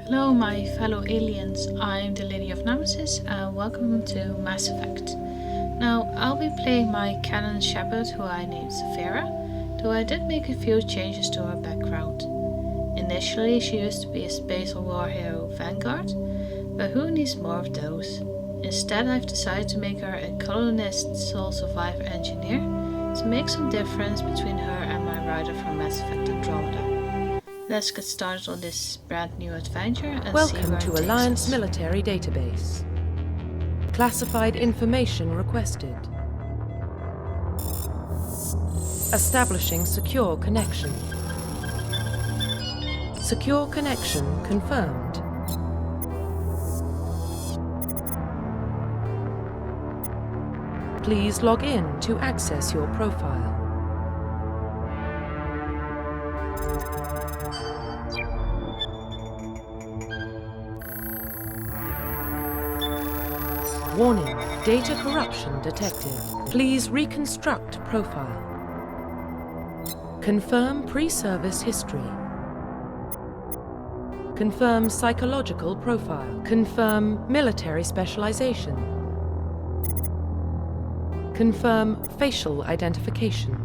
Hello my fellow aliens, I'm the Lady of Nemesis and welcome to Mass Effect. Now I'll be playing my canon shepherd who I named Saphira, though I did make a few changes to her background. Initially she used to be a spatial war hero Vanguard, but who needs more of those? Instead I've decided to make her a colonist soul survivor engineer to make some difference between her and my rider from Mass Effect Andromeda. Let's get started on this brand new adventure and see where it Welcome to Alliance Military Database. Classified information requested. Establishing secure connection. Secure connection confirmed. Please log in to access your profile. Warning, data corruption detected. Please reconstruct profile. Confirm pre-service history. Confirm psychological profile. Confirm military specialization. Confirm facial identification.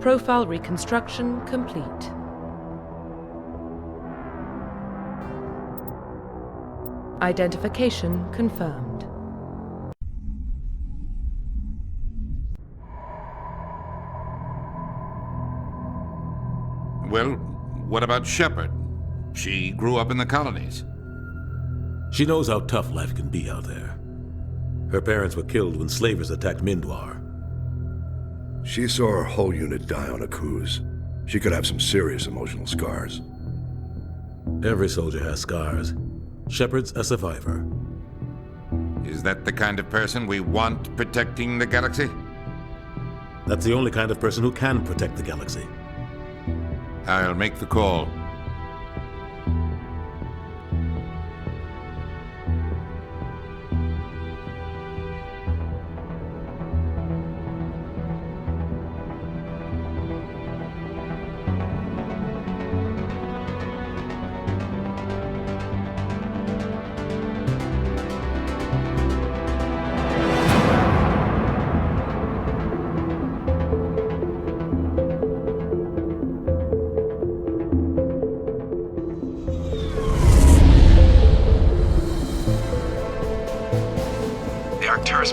Profile reconstruction complete. Identification confirmed. Well, what about Shepard? She grew up in the colonies. She knows how tough life can be out there. Her parents were killed when slavers attacked Mindwar. She saw her whole unit die on a cruise. She could have some serious emotional scars. Every soldier has scars. Shepard's a survivor. Is that the kind of person we want protecting the galaxy? That's the only kind of person who can protect the galaxy. I'll make the call.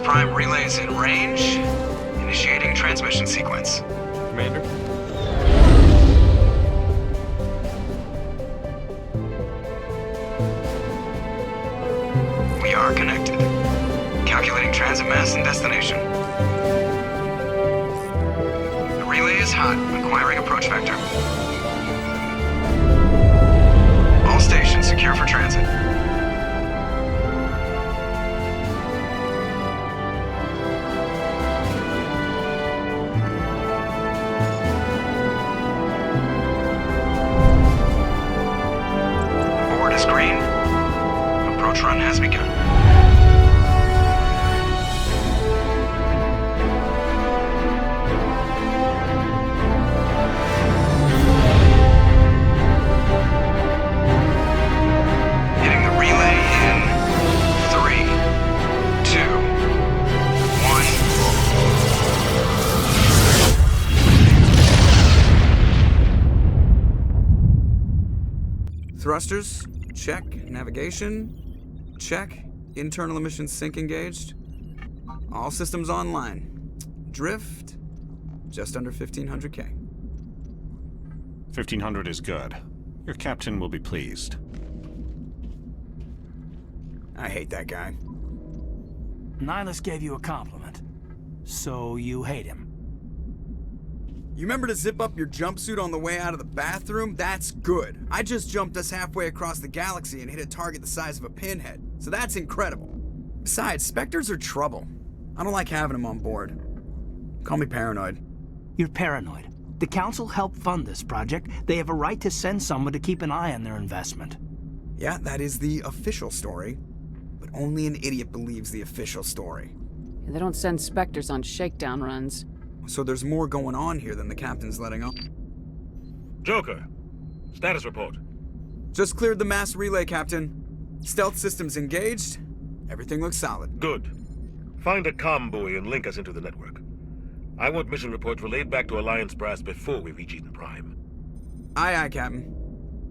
Prime relays in range. Initiating transmission sequence. Commander? We are connected. Calculating transit mass and destination. The relay is hot, acquiring approach vector. All stations secure for transit. Run has begun. Hitting the relay in 3, 2, 1. Thrusters, check. Navigation, check. Internal emissions sync engaged. All systems online. Drift, just under 1,500K. 1,500 is good. Your captain will be pleased. I hate that guy. Nihilus gave you a compliment. So you hate him. You remember to zip up your jumpsuit on the way out of the bathroom? That's good. I just jumped us halfway across the galaxy and hit a target the size of a pinhead. So that's incredible. Besides, Spectres are trouble. I don't like having them on board. Call me paranoid. You're paranoid. The Council helped fund this project. They have a right to send someone to keep an eye on their investment. Yeah, that is the official story. But only an idiot believes the official story. They don't send Spectres on shakedown runs. So there's more going on here than the captain's letting on. Joker, status report. Just cleared the mass relay, Captain. Stealth systems engaged. Everything looks solid. Good. Find a comm buoy and link us into the network. I want mission reports relayed back to Alliance Brass before we reach Eden Prime. Aye, aye, Captain.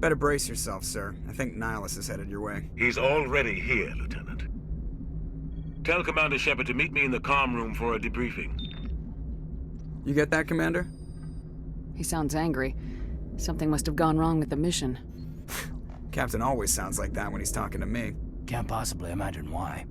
Better brace yourself, sir. I think Nihilus is headed your way. He's already here, Lieutenant. Tell Commander Shepard to meet me in the comm room for a debriefing. You get that, Commander? He sounds angry. Something must have gone wrong with the mission. Captain always sounds like that when he's talking to me. Can't possibly imagine why.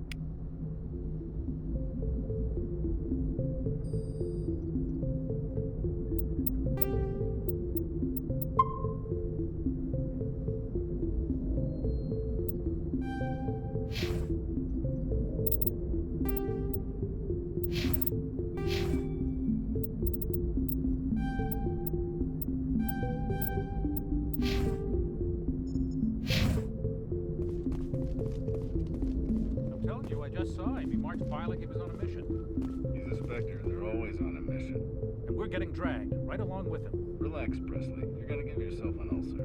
Like he was on a mission. He's a Spectre. They're always on a mission. And we're getting dragged, right along with him. Relax, Presley. You're gonna give yourself an ulcer.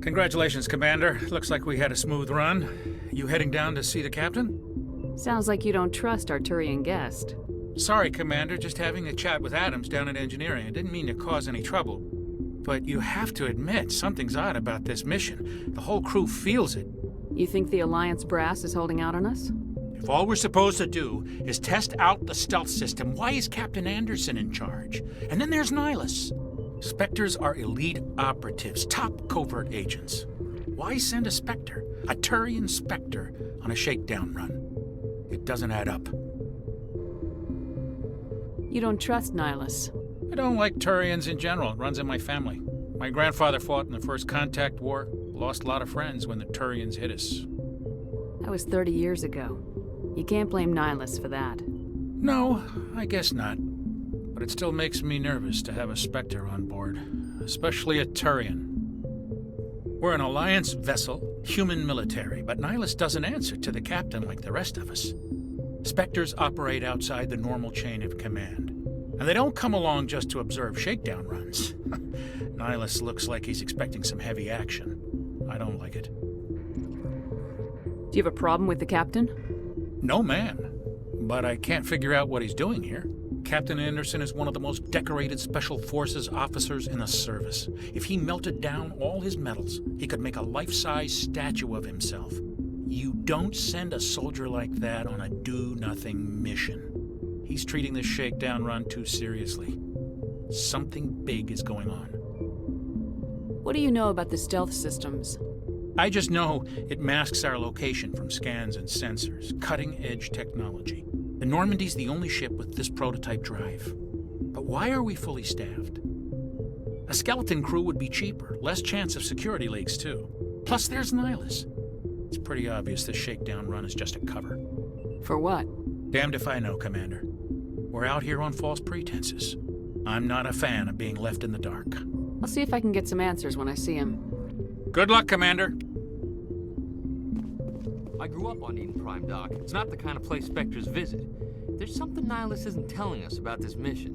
Congratulations, Commander. Looks like we had a smooth run. You heading down to see the captain? Sounds like you don't trust our Turian guest. Sorry, Commander. Just having a chat with Adams down at engineering. I didn't mean to cause any trouble. But you have to admit, something's odd about this mission. The whole crew feels it. You think the Alliance brass is holding out on us? If all we're supposed to do is test out the stealth system, why is Captain Anderson in charge? And then there's Nihilus. Spectres are elite operatives, top covert agents. Why send a Spectre, a Turian Spectre, on a shakedown run? It doesn't add up. You don't trust Nihilus? I don't like Turians in general. It runs in my family. My grandfather fought in the First Contact War, lost a lot of friends when the Turians hit us. That was 30 years ago. You can't blame Nihilus for that. No, I guess not. But it still makes me nervous to have a Spectre on board, especially a Turian. We're an Alliance vessel, human military, but Nihilus doesn't answer to the captain like the rest of us. Spectres operate outside the normal chain of command, and they don't come along just to observe shakedown runs. Nihilus looks like he's expecting some heavy action. I don't like it. Do you have a problem with the captain? No, man. But I can't figure out what he's doing here. Captain Anderson is one of the most decorated Special Forces officers in the service. If he melted down all his medals, he could make a life-size statue of himself. You don't send a soldier like that on a do-nothing mission. He's treating this shakedown run too seriously. Something big is going on. What do you know about the stealth systems? I just know it masks our location from scans and sensors. Cutting-edge technology. The Normandy's the only ship with this prototype drive. But why are we fully staffed? A skeleton crew would be cheaper, less chance of security leaks too. Plus there's Nihilus. It's pretty obvious this shakedown run is just a cover. For what? Damned if I know, Commander. We're out here on false pretenses. I'm not a fan of being left in the dark. I'll see if I can get some answers when I see him. Good luck, Commander. I grew up on Eden Prime, Doc. It's not the kind of place Spectres visit. There's something Nihilus isn't telling us about this mission.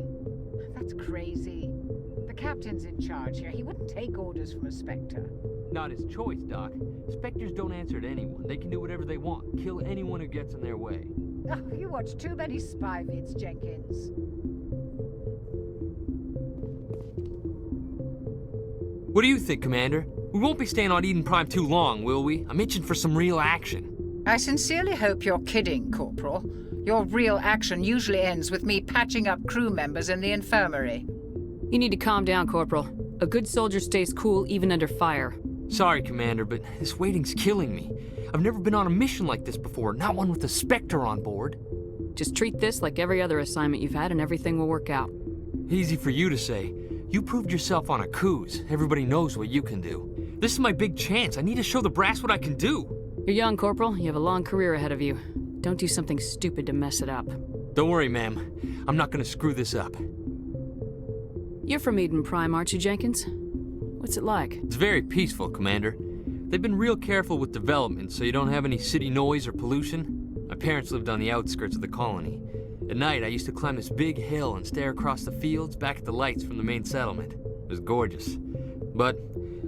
That's crazy. The captain's in charge here. He wouldn't take orders from a Spectre. Not his choice, Doc. Spectres don't answer to anyone. They can do whatever they want. Kill anyone who gets in their way. Oh, you watch too many spy vids, Jenkins. What do you think, Commander? We won't be staying on Eden Prime too long, will we? I'm itching for some real action. I sincerely hope you're kidding, Corporal. Your real action usually ends with me patching up crew members in the infirmary. You need to calm down, Corporal. A good soldier stays cool even under fire. Sorry, Commander, but this waiting's killing me. I've never been on a mission like this before, not one with a Spectre on board. Just treat this like every other assignment you've had and everything will work out. Easy for you to say. You proved yourself on a cruise. Everybody knows what you can do. This is my big chance. I need to show the brass what I can do. You're young, Corporal. You have a long career ahead of you. Don't do something stupid to mess it up. Don't worry, ma'am. I'm not gonna screw this up. You're from Eden Prime, aren't you, Jenkins? What's it like? It's very peaceful, Commander. They've been real careful with development, so you don't have any city noise or pollution. My parents lived on the outskirts of the colony. At night, I used to climb this big hill and stare across the fields back at the lights from the main settlement. It was gorgeous. But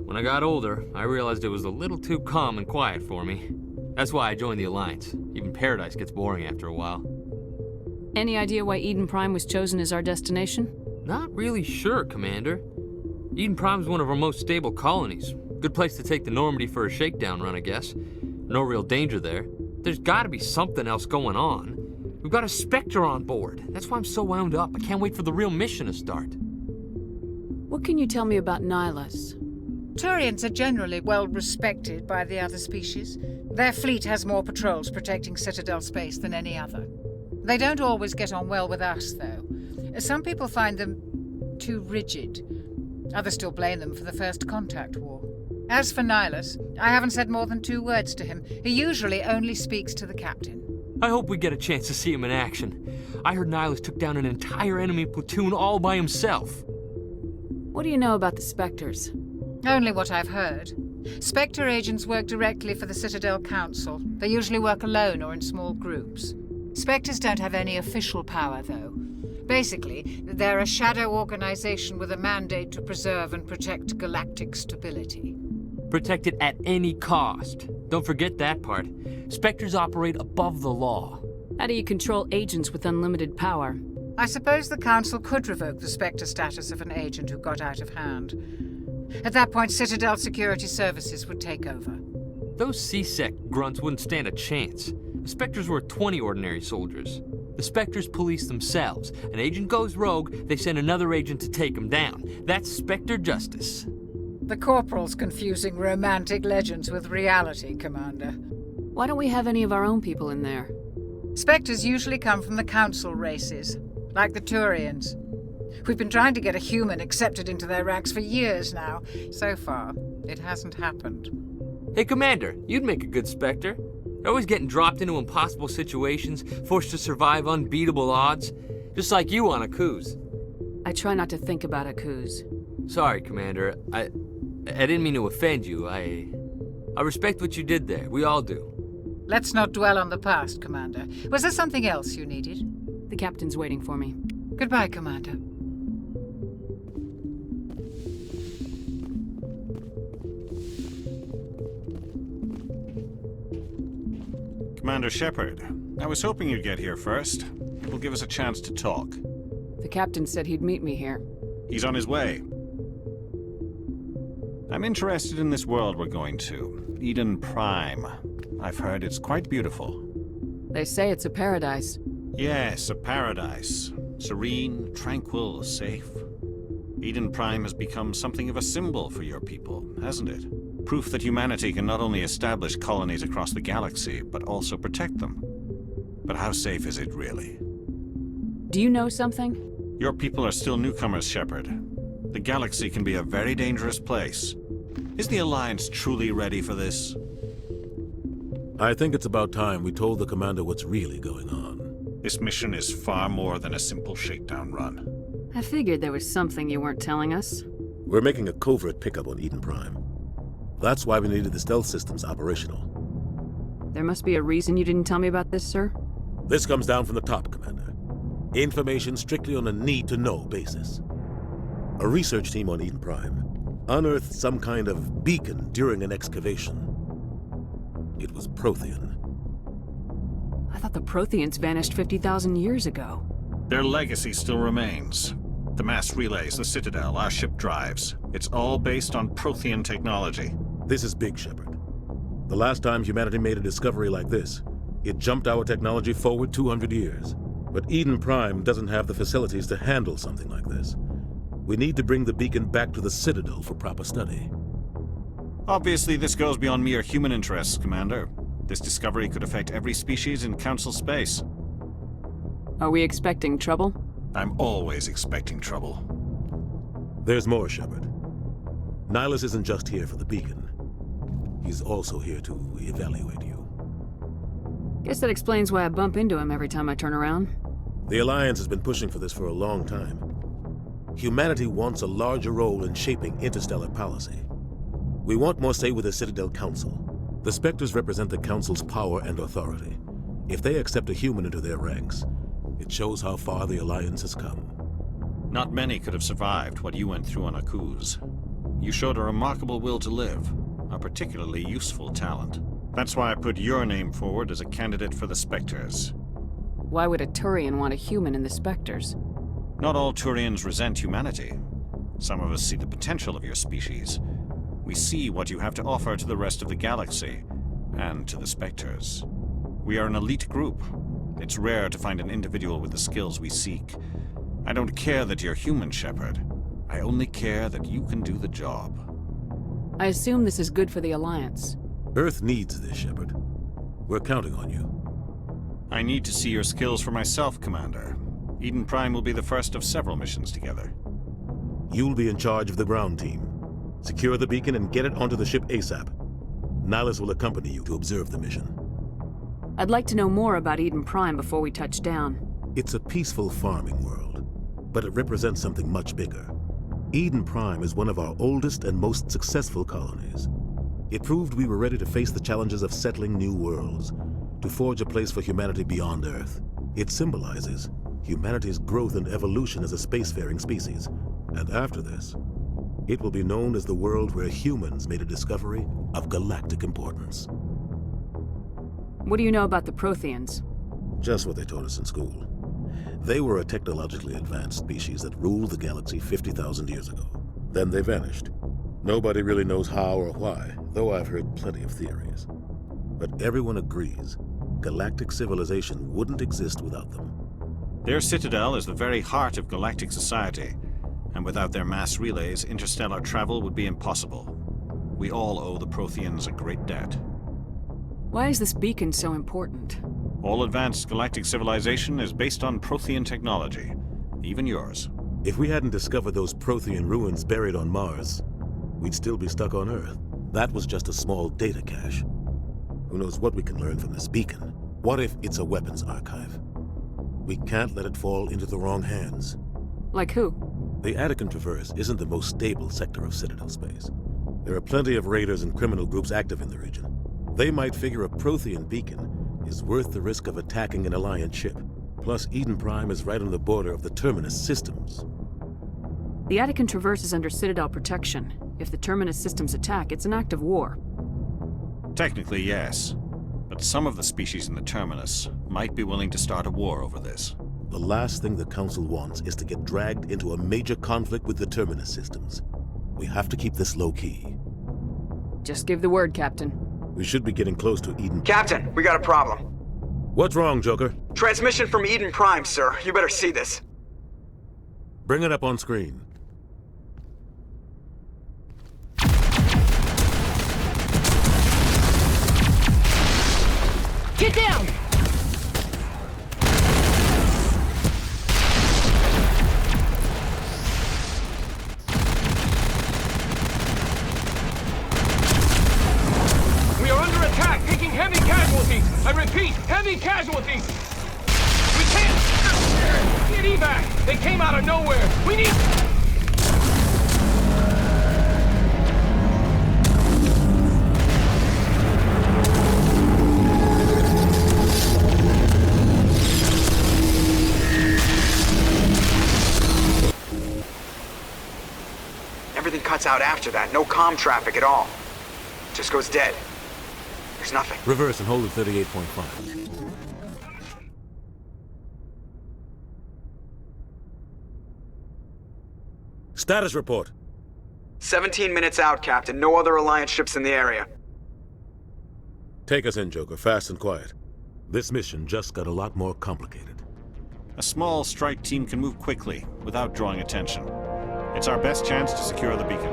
when I got older, I realized it was a little too calm and quiet for me. That's why I joined the Alliance. Even Paradise gets boring after a while. Any idea why Eden Prime was chosen as our destination? Not really sure, Commander. Eden Prime's one of our most stable colonies. Good place to take the Normandy for a shakedown run, I guess. No real danger there. There's gotta be something else going on. We've got a Spectre on board. That's why I'm so wound up. I can't wait for the real mission to start. What can you tell me about Nihilus? Turians are generally well respected by the other species. Their fleet has more patrols protecting Citadel space than any other. They don't always get on well with us, though. Some people find them too rigid. Others still blame them for the First Contact War. As for Nihilus, I haven't said more than 2 words to him. He usually only speaks to the captain. I hope we get a chance to see him in action. I heard Nihilus took down an entire enemy platoon all by himself. What do you know about the Spectres? Only what I've heard. Spectre agents work directly for the Citadel Council. They usually work alone or in small groups. Spectres don't have any official power, though. Basically, they're a shadow organization with a mandate to preserve and protect galactic stability. Protect it at any cost. Don't forget that part. Spectres operate above the law. How do you control agents with unlimited power? I suppose the Council could revoke the Spectre status of an agent who got out of hand. At that point, Citadel Security Services would take over. Those C-Sec grunts wouldn't stand a chance. The Spectres were 20 ordinary soldiers. The Spectres police themselves. An agent goes rogue, they send another agent to take him down. That's Spectre justice. The Corporal's confusing romantic legends with reality, Commander. Why don't we have any of our own people in there? Spectres usually come from the Council races, like the Turians. We've been trying to get a human accepted into their ranks for years now. So far, it hasn't happened. Hey, Commander, you'd make a good Spectre. You're always getting dropped into impossible situations, forced to survive unbeatable odds, just like you on Aku's. I try not to think about Aku's. Sorry, Commander. I didn't mean to offend you. I respect what you did there. We all do. Let's not dwell on the past, Commander. Was there something else you needed? The captain's waiting for me. Goodbye, Commander. Commander Shepard, I was hoping you'd get here first. It will give us a chance to talk. The captain said he'd meet me here. He's on his way. I'm interested in this world we're going to, Eden Prime. I've heard it's quite beautiful. They say it's a paradise. Yes, a paradise. Serene, tranquil, safe. Eden Prime has become something of a symbol for your people, hasn't it? Proof that humanity can not only establish colonies across the galaxy, but also protect them. But how safe is it, really? Do you know something? Your people are still newcomers, Shepard. The galaxy can be a very dangerous place. Is the Alliance truly ready for this? I think it's about time we told the Commander what's really going on. This mission is far more than a simple shakedown run. I figured there was something you weren't telling us. We're making a covert pickup on Eden Prime. That's why we needed the stealth systems operational. There must be a reason you didn't tell me about this, sir? This comes down from the top, Commander. Information strictly on a need-to-know basis. A research team on Eden Prime unearthed some kind of beacon during an excavation. It was Prothean. I thought the Protheans vanished 50,000 years ago. Their legacy still remains. The mass relays, the Citadel, our ship drives. It's all based on Prothean technology. This is big, Shepard. The last time humanity made a discovery like this, it jumped our technology forward 200 years. But Eden Prime doesn't have the facilities to handle something like this. We need to bring the beacon back to the Citadel for proper study. Obviously, this goes beyond mere human interests, Commander. This discovery could affect every species in Council space. Are we expecting trouble? I'm always expecting trouble. There's more, Shepard. Nihilus isn't just here for the beacon. He's also here to evaluate you. Guess that explains why I bump into him every time I turn around. The Alliance has been pushing for this for a long time. Humanity wants a larger role in shaping interstellar policy. We want more say with the Citadel Council. The Spectres represent the Council's power and authority. If they accept a human into their ranks, it shows how far the Alliance has come. Not many could have survived what you went through on Aku's. You showed a remarkable will to live, a particularly useful talent. That's why I put your name forward as a candidate for the Spectres. Why would a Turian want a human in the Spectres? Not all Turians resent humanity. Some of us see the potential of your species. We see what you have to offer to the rest of the galaxy, and to the Spectres. We are an elite group. It's rare to find an individual with the skills we seek. I don't care that you're human, Shepard. I only care that you can do the job. I assume this is good for the Alliance. Earth needs this, Shepard. We're counting on you. I need to see your skills for myself, Commander. Eden Prime will be the first of several missions together. You'll be in charge of the ground team. Secure the beacon and get it onto the ship ASAP. Nihilus will accompany you to observe the mission. I'd like to know more about Eden Prime before we touch down. It's a peaceful farming world, but it represents something much bigger. Eden Prime is one of our oldest and most successful colonies. It proved we were ready to face the challenges of settling new worlds, to forge a place for humanity beyond Earth. It symbolizes humanity's growth and evolution as a spacefaring species. And after this, it will be known as the world where humans made a discovery of galactic importance. What do you know about the Protheans? Just what they taught us in school. They were a technologically advanced species that ruled the galaxy 50,000 years ago. Then they vanished. Nobody really knows how or why, though I've heard plenty of theories. But everyone agrees galactic civilization wouldn't exist without them. Their citadel is the very heart of galactic society, and without their mass relays, interstellar travel would be impossible. We all owe the Protheans a great debt. Why is this beacon so important? All advanced galactic civilization is based on Prothean technology, even yours. If we hadn't discovered those Prothean ruins buried on Mars, we'd still be stuck on Earth. That was just a small data cache. Who knows what we can learn from this beacon? What if it's a weapons archive? We can't let it fall into the wrong hands. Like who? The Attican Traverse isn't the most stable sector of Citadel space. There are plenty of raiders and criminal groups active in the region. They might figure a Prothean beacon is worth the risk of attacking an Alliance ship. Plus, Eden Prime is right on the border of the Terminus systems. The Attican Traverse is under Citadel protection. If the Terminus systems attack, it's an act of war. Technically, yes. But some of the species in the Terminus might be willing to start a war over this. The last thing the Council wants is to get dragged into a major conflict with the Terminus systems. We have to keep this low-key. Just give the word, Captain. We should be getting close to Eden. Captain, we got a problem. What's wrong, Joker? Transmission from Eden Prime, sir. You better see this. Bring it up on screen. Get down! We are under attack, taking heavy casualties. I repeat, heavy casualties. We can't get evac. They came out of nowhere. We need... Everything cuts out after that. No comm traffic at all. Just goes dead. There's nothing. Reverse and hold at 38.5. Status report. 17 minutes out, Captain. No other Alliance ships in the area. Take us in, Joker, fast and quiet. This mission just got a lot more complicated. A small strike team can move quickly, without drawing attention. It's our best chance to secure the beacon.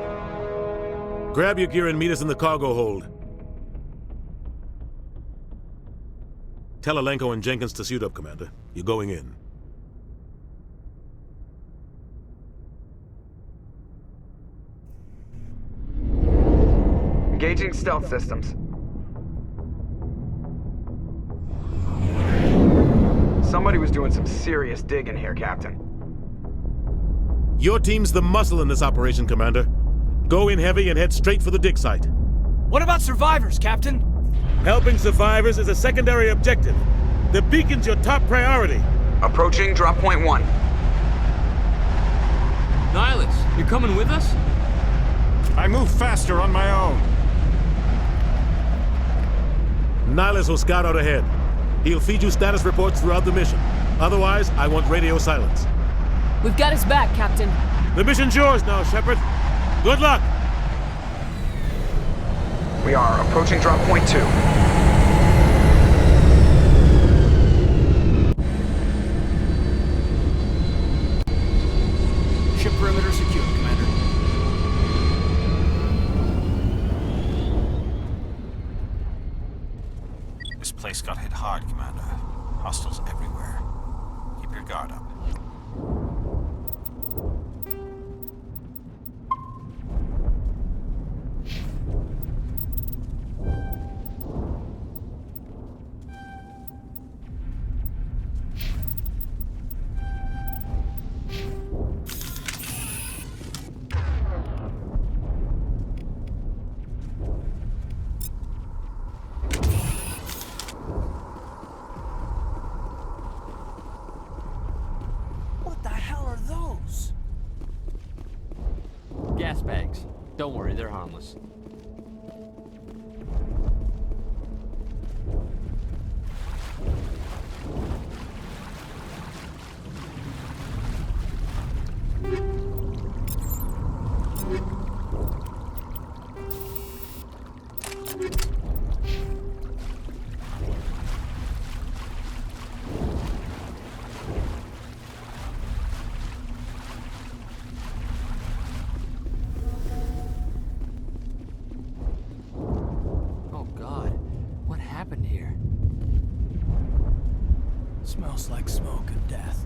Grab your gear and meet us in the cargo hold. Tell Alenko and Jenkins to suit up, Commander. You're going in. Engaging stealth systems. Somebody was doing some serious digging here, Captain. Your team's the muscle in this operation, Commander. Go in heavy and head straight for the dig site. What about survivors, Captain? Helping survivors is a secondary objective. The beacon's your top priority. Approaching drop point 1. Nihilus, you're coming with us? I move faster on my own. Nihilus will scout out ahead. He'll feed you status reports throughout the mission. Otherwise, I want radio silence. We've got his back, Captain. The mission's yours now, Shepard. Good luck! We are approaching drop point 2. Ship perimeter secure, Commander. This place got hit hard, Commander. Hostiles everywhere. Keep your guard up. Gas bags. Don't worry, they're harmless. Smells like smoke and death.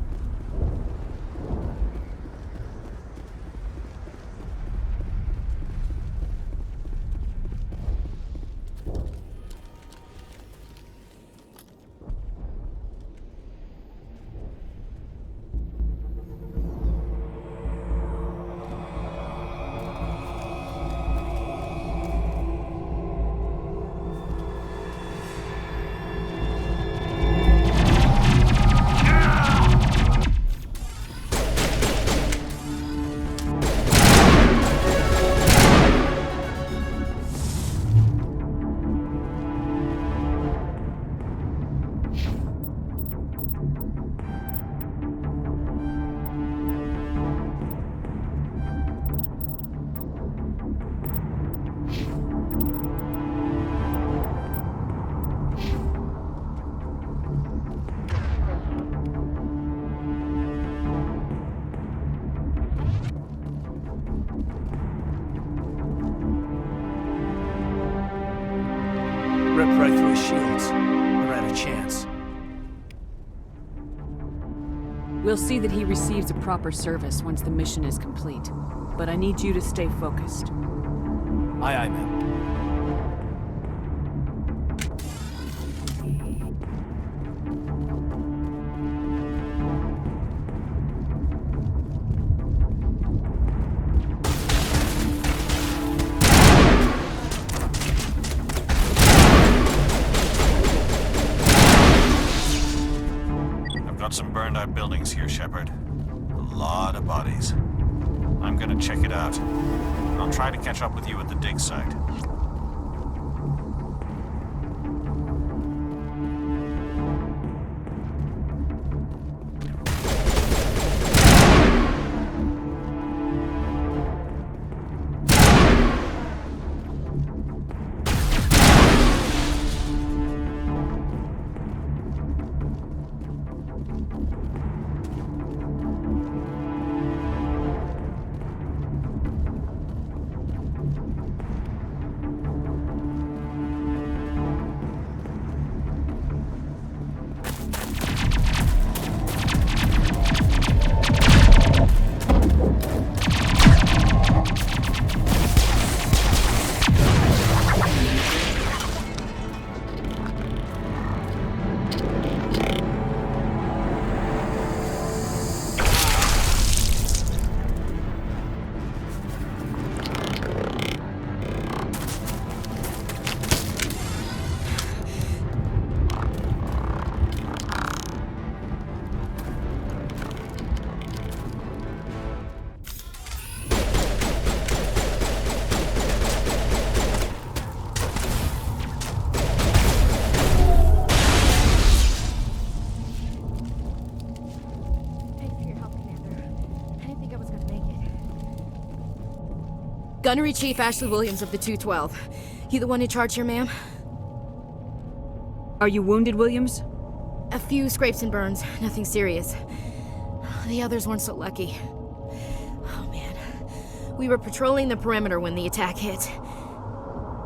ripped right through his shields. Never had a chance. We'll see that he receives a proper service once the mission is complete. But I need you to stay focused. Aye, aye, ma'am. Some burned out buildings here, Shepard. A lot of bodies. I'm gonna check it out. I'll try to catch up with you at the dig site. Gunnery Chief Ashley Williams of the 212. You the one in charge here, ma'am? Are you wounded, Williams? A few scrapes and burns, nothing serious. The others weren't so lucky. Oh man. We were patrolling the perimeter when the attack hit.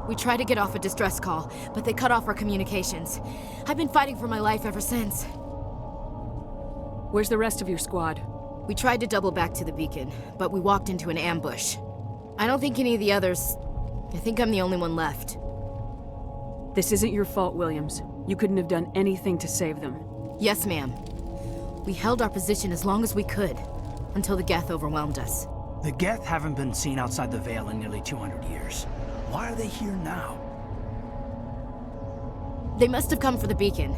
We tried to get off a distress call, but they cut off our communications. I've been fighting for my life ever since. Where's the rest of your squad? We tried to double back to the beacon, but we walked into an ambush. I don't think any of the others... I think I'm the only one left. This isn't your fault, Williams. You couldn't have done anything to save them. Yes, ma'am. We held our position as long as we could, until the Geth overwhelmed us. The Geth haven't been seen outside the Veil in nearly 200 years. Why are they here now? They must have come for the beacon.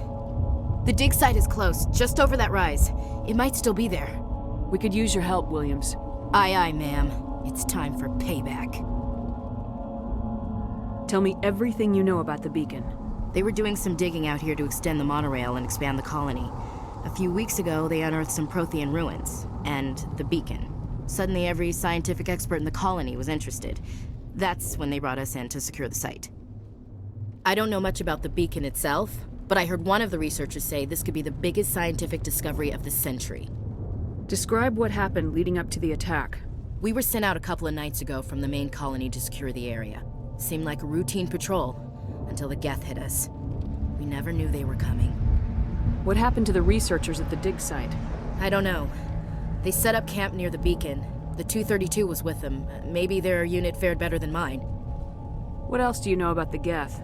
The dig site is close, just over that rise. It might still be there. We could use your help, Williams. Aye, aye, ma'am. It's time for payback. Tell me everything you know about the beacon. They were doing some digging out here to extend the monorail and expand the colony. A few weeks ago, they unearthed some Prothean ruins, and the beacon. Suddenly, every scientific expert in the colony was interested. That's when they brought us in to secure the site. I don't know much about the beacon itself, but I heard one of the researchers say this could be the biggest scientific discovery of the century. Describe what happened leading up to the attack. We were sent out a couple of nights ago from the main colony to secure the area. Seemed like a routine patrol, until the Geth hit us. We never knew they were coming. What happened to the researchers at the dig site? I don't know. They set up camp near the beacon. The 232 was with them. Maybe their unit fared better than mine. What else do you know about the Geth?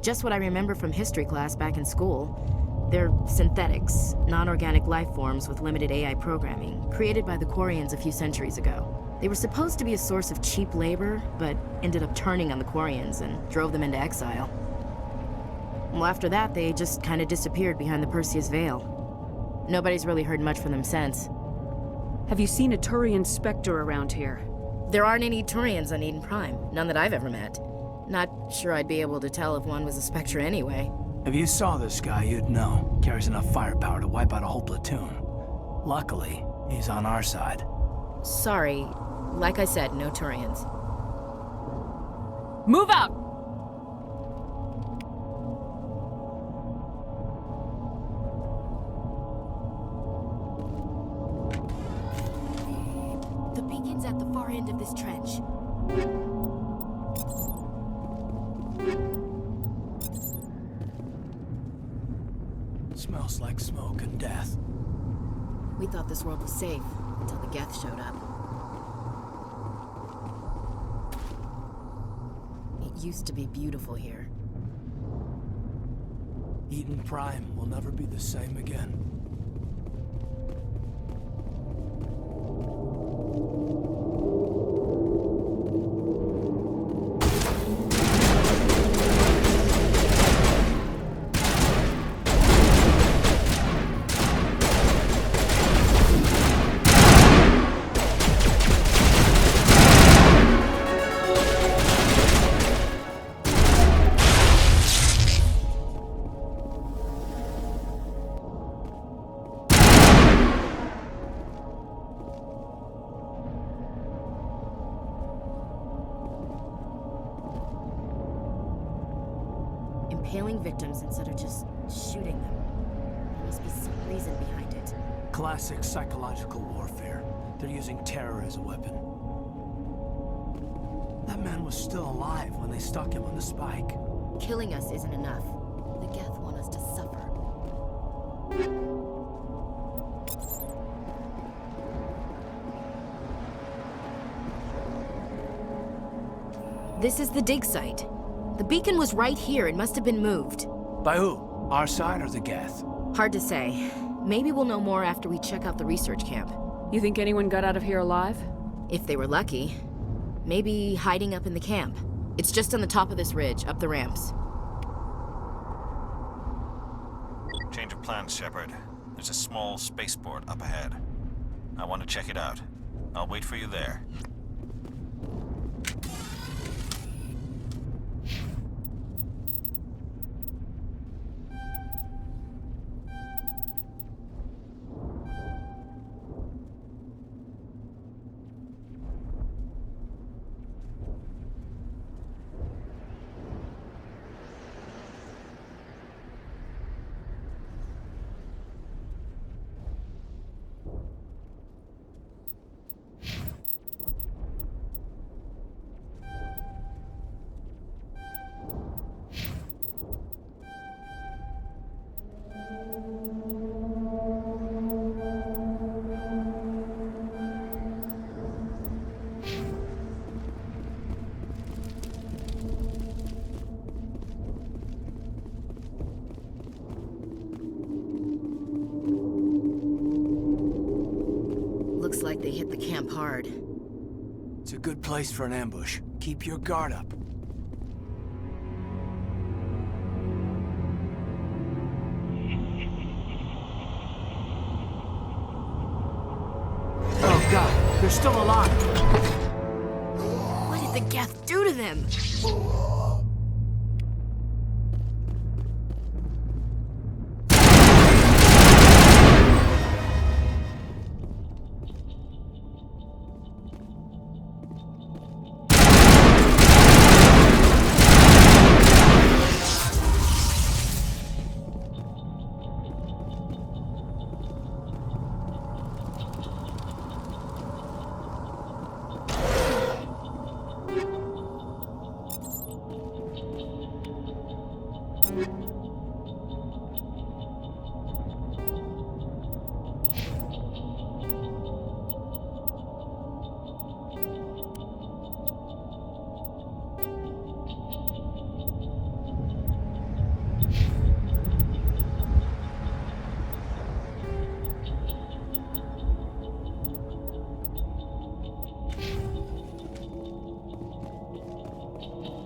Just what I remember from history class back in school. They're synthetics, non-organic life forms with limited AI programming, created by the Quarians a few centuries ago. They were supposed to be a source of cheap labor, but ended up turning on the Quarians and drove them into exile. Well, after that, they just kind of disappeared behind the Perseus Veil. Nobody's really heard much from them since. Have you seen a Turian Spectre around here? There aren't any Turians on Eden Prime, none that I've ever met. Not sure I'd be able to tell if one was a Spectre anyway. If you saw this guy, you'd know. Carries enough firepower to wipe out a whole platoon. Luckily, he's on our side. Sorry. Like I said, no Turians. Move out! The beacon's at the far end of this trench. Smells like smoke and death. We thought this world was safe until the Geth showed up. It used to be beautiful here. Eden Prime will never be the same again. Impaling victims instead of just shooting them. There must be some reason behind it. Classic psychological warfare. They're using terror as a weapon. That man was still alive when they stuck him on the spike. Killing us isn't enough. The Geth want us to suffer. This is the dig site. The beacon was right here. It must have been moved. By who? Our side or the Geth? Hard to say. Maybe we'll know more after we check out the research camp. You think anyone got out of here alive? If they were lucky. Maybe hiding up in the camp. It's just on the top of this ridge, up the ramps. Change of plans, Shepard. There's a small spaceport up ahead. I want to check it out. I'll wait for you there. Looks like they hit the camp hard. It's a good place for an ambush. Keep your guard up. Oh God, they're still alive. What did the Geth do to them?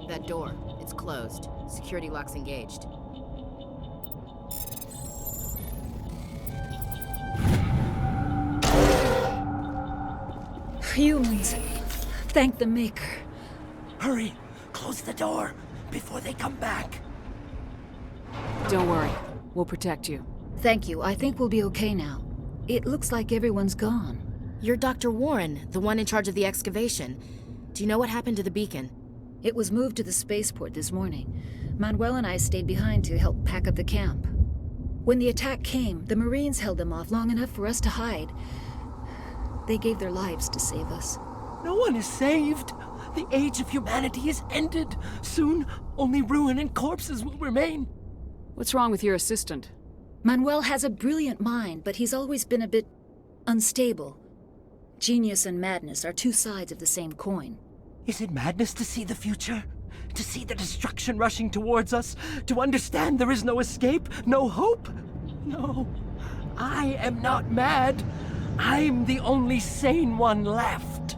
That door, it's closed. Security lock's engaged. Humans. Thank the Maker. Hurry! Close the door before they come back. Don't worry. We'll protect you. Thank you. I think we'll be okay now. It looks like everyone's gone. You're Dr. Warren, the one in charge of the excavation. Do you know what happened to the beacon? It was moved to the spaceport this morning. Manuel and I stayed behind to help pack up the camp. When the attack came, the Marines held them off long enough for us to hide. They gave their lives to save us. No one is saved. The age of humanity is ended. Soon, only ruin and corpses will remain. What's wrong with your assistant? Manuel has a brilliant mind, but he's always been a bit unstable. Genius and madness are two sides of the same coin. Is it madness to see the future? To see the destruction rushing towards us? To understand there is no escape? No hope? No. I am not mad. I'm the only sane one left.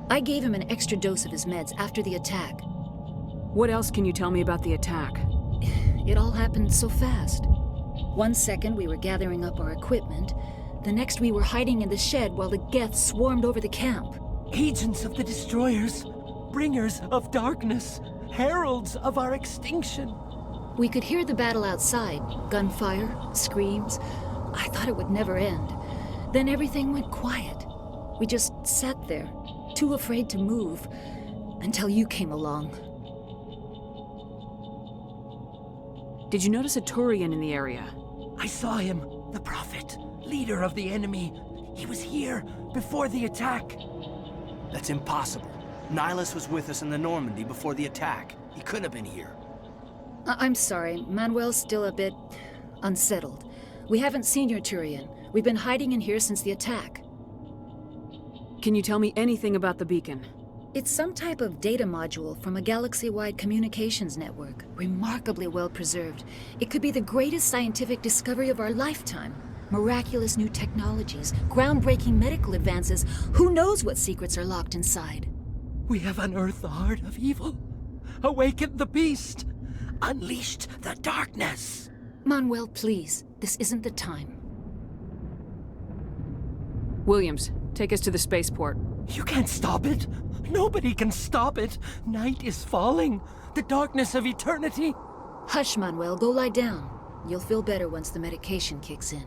I gave him an extra dose of his meds after the attack. What else can you tell me about the attack? It all happened so fast. 1 second we were gathering up our equipment. The next we were hiding in the shed while the Geth swarmed over the camp. Agents of the Destroyers. Bringers of darkness. Heralds of our extinction. We could hear the battle outside. Gunfire, screams. I thought it would never end. Then everything went quiet. We just sat there, too afraid to move, until you came along. Did you notice a Turian in the area? I saw him, the Prophet, leader of the enemy. He was here before the attack. That's impossible. Nihilus was with us in the Normandy before the attack. He couldn't have been here. I'm sorry, Manuel's still a bit unsettled. We haven't seen your Turian. We've been hiding in here since the attack. Can you tell me anything about the beacon? It's some type of data module from a galaxy-wide communications network, remarkably well preserved. It could be the greatest scientific discovery of our lifetime. Miraculous new technologies, groundbreaking medical advances. Who knows what secrets are locked inside? We have unearthed the heart of evil, awakened the beast, unleashed the darkness. Manuel, please, this isn't the time. Williams, take us to the spaceport. You can't stop it. Nobody can stop it. Night is falling. The darkness of eternity. Hush, Manuel. Go lie down. You'll feel better once the medication kicks in.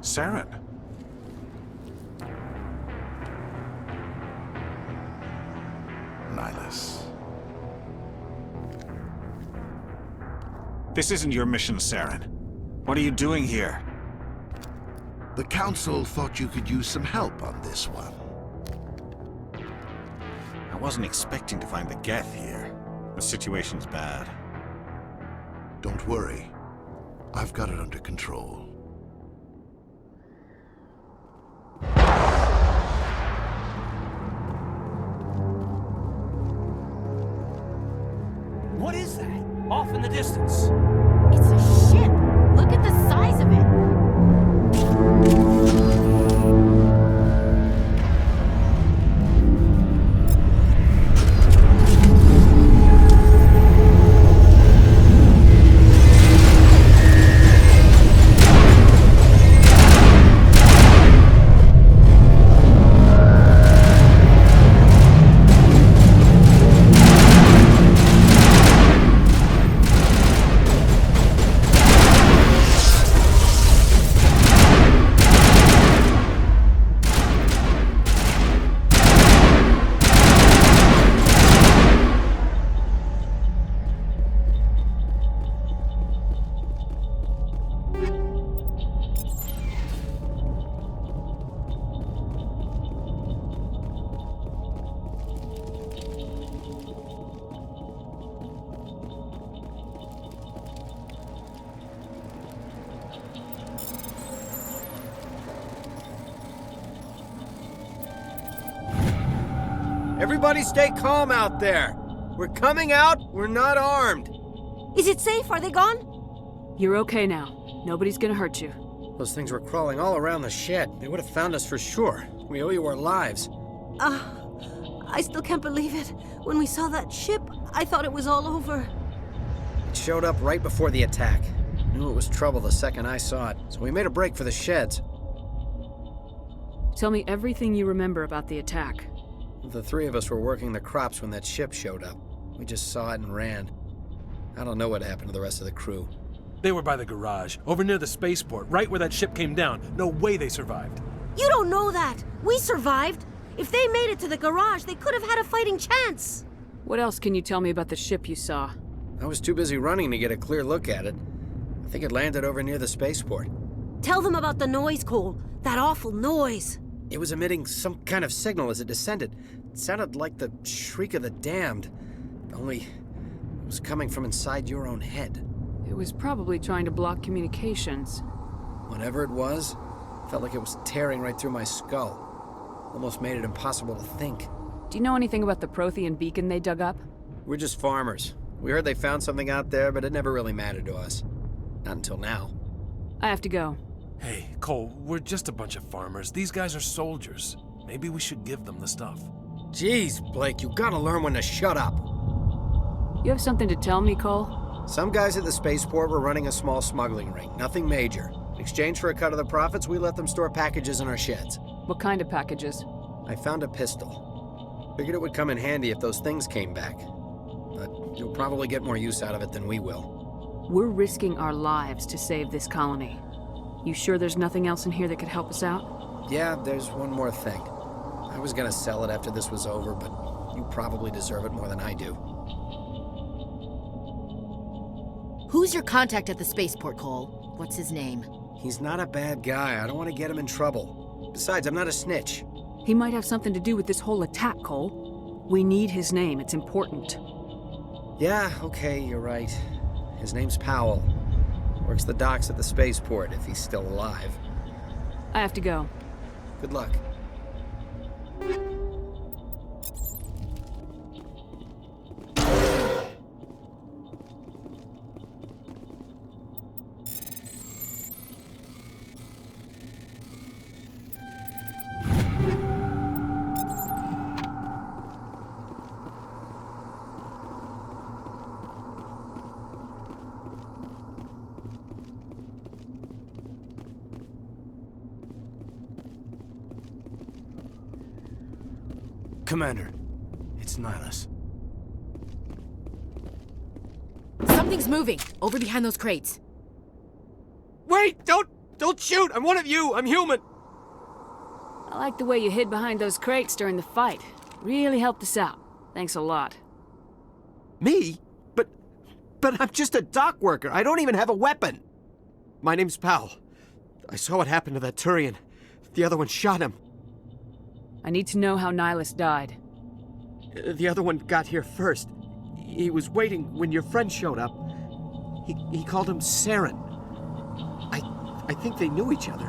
Saren. Nihilus. This isn't your mission, Saren. What are you doing here? The Council thought you could use some help on this one. I wasn't expecting to find the Geth here. The situation's bad. Don't worry. I've got it under control. What is that? Off in the distance. It's a ship. Look at the size of it. Everybody stay calm out there. We're coming out, we're not armed. Is it safe? Are they gone? You're okay now. Nobody's gonna hurt you. Those things were crawling all around the shed. They would have found us for sure. We owe you our lives. I still can't believe it. When we saw that ship, I thought it was all over. It showed up right before the attack. Knew it was trouble the second I saw it, so we made a break for the sheds. Tell me everything you remember about the attack. The three of us were working the crops when that ship showed up. We just saw it and ran. I don't know what happened to the rest of the crew. They were by the garage, over near the spaceport, right where that ship came down. No way they survived. You don't know that. We survived. If they made it to the garage, they could have had a fighting chance. What else can you tell me about the ship you saw? I was too busy running to get a clear look at it. I think it landed over near the spaceport. Tell them about the noise, Cole. That awful noise. It was emitting some kind of signal as it descended. It sounded like the shriek of the damned, only it was coming from inside your own head. It was probably trying to block communications. Whatever it was, felt like it was tearing right through my skull. Almost made it impossible to think. Do you know anything about the Prothean beacon they dug up? We're just farmers. We heard they found something out there, but it never really mattered to us. Not until now. I have to go. Hey, Cole, we're just a bunch of farmers. These guys are soldiers. Maybe we should give them the stuff. Jeez, Blake, you gotta learn when to shut up. You have something to tell me, Cole? Some guys at the spaceport were running a small smuggling ring, nothing major. In exchange for a cut of the profits, we let them store packages in our sheds. What kind of packages? I found a pistol. Figured it would come in handy if those things came back. But you'll probably get more use out of it than we will. We're risking our lives to save this colony. You sure there's nothing else in here that could help us out? Yeah, there's one more thing. I was gonna sell it after this was over, but you probably deserve it more than I do. Who's your contact at the spaceport, Cole? What's his name? He's not a bad guy. I don't want to get him in trouble. Besides, I'm not a snitch. He might have something to do with this whole attack, Cole. We need his name. It's important. Yeah, okay, you're right. His name's Powell. Works the docks at the spaceport, if he's still alive. I have to go. Good luck. Commander, it's Nihilus. Something's moving, over behind those crates. Wait! Don't shoot! I'm one of you! I'm human! I like the way you hid behind those crates during the fight. Really helped us out. Thanks a lot. Me? But I'm just a dock worker. I don't even have a weapon. My name's Powell. I saw what happened to that Turian. The other one shot him. I need to know how Nihilus died. The other one got here first. He was waiting when your friend showed up. He called him Saren. I think they knew each other.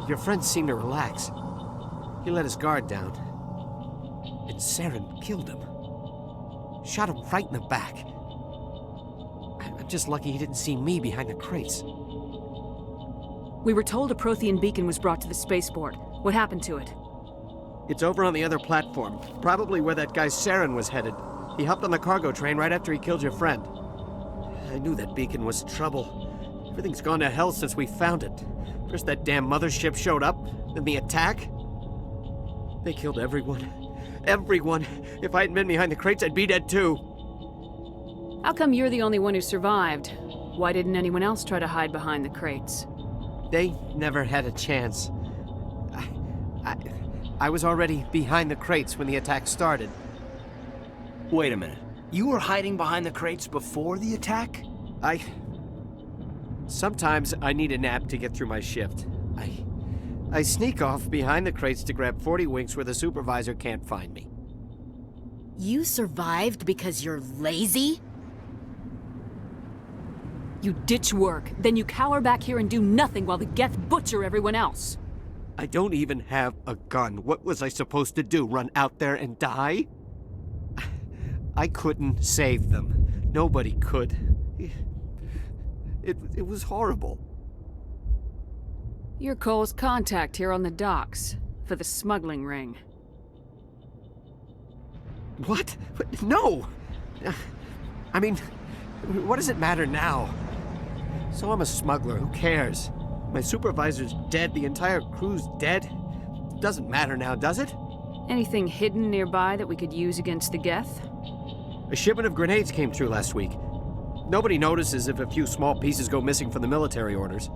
Your friend seemed to relax. He let his guard down. And Saren killed him. Shot him right in the back. I'm just lucky he didn't see me behind the crates. We were told a Prothean beacon was brought to the spaceport. What happened to it? It's over on the other platform, probably where that guy Saren was headed. He hopped on the cargo train right after he killed your friend. I knew that beacon was trouble. Everything's gone to hell since we found it. First that damn mothership showed up, then the attack. They killed everyone. Everyone! If I hadn't been behind the crates, I'd be dead too. How come you're the only one who survived? Why didn't anyone else try to hide behind the crates? They never had a chance. I was already behind the crates when the attack started. Wait a minute. You were hiding behind the crates before the attack? Sometimes I need a nap to get through my shift. I sneak off behind the crates to grab 40 winks where the supervisor can't find me. You survived because you're lazy? You ditch work, then you cower back here and do nothing while the Geth butcher everyone else. I don't even have a gun. What was I supposed to do, run out there and die? I couldn't save them. Nobody could. It was horrible. You're Cole's contact here on the docks, for the smuggling ring. What? No! I mean, what does it matter now? So I'm a smuggler, who cares? My supervisor's dead, the entire crew's dead. Doesn't matter now, does it? Anything hidden nearby that we could use against the Geth? A shipment of grenades came through last week. Nobody notices if a few small pieces go missing from the military orders.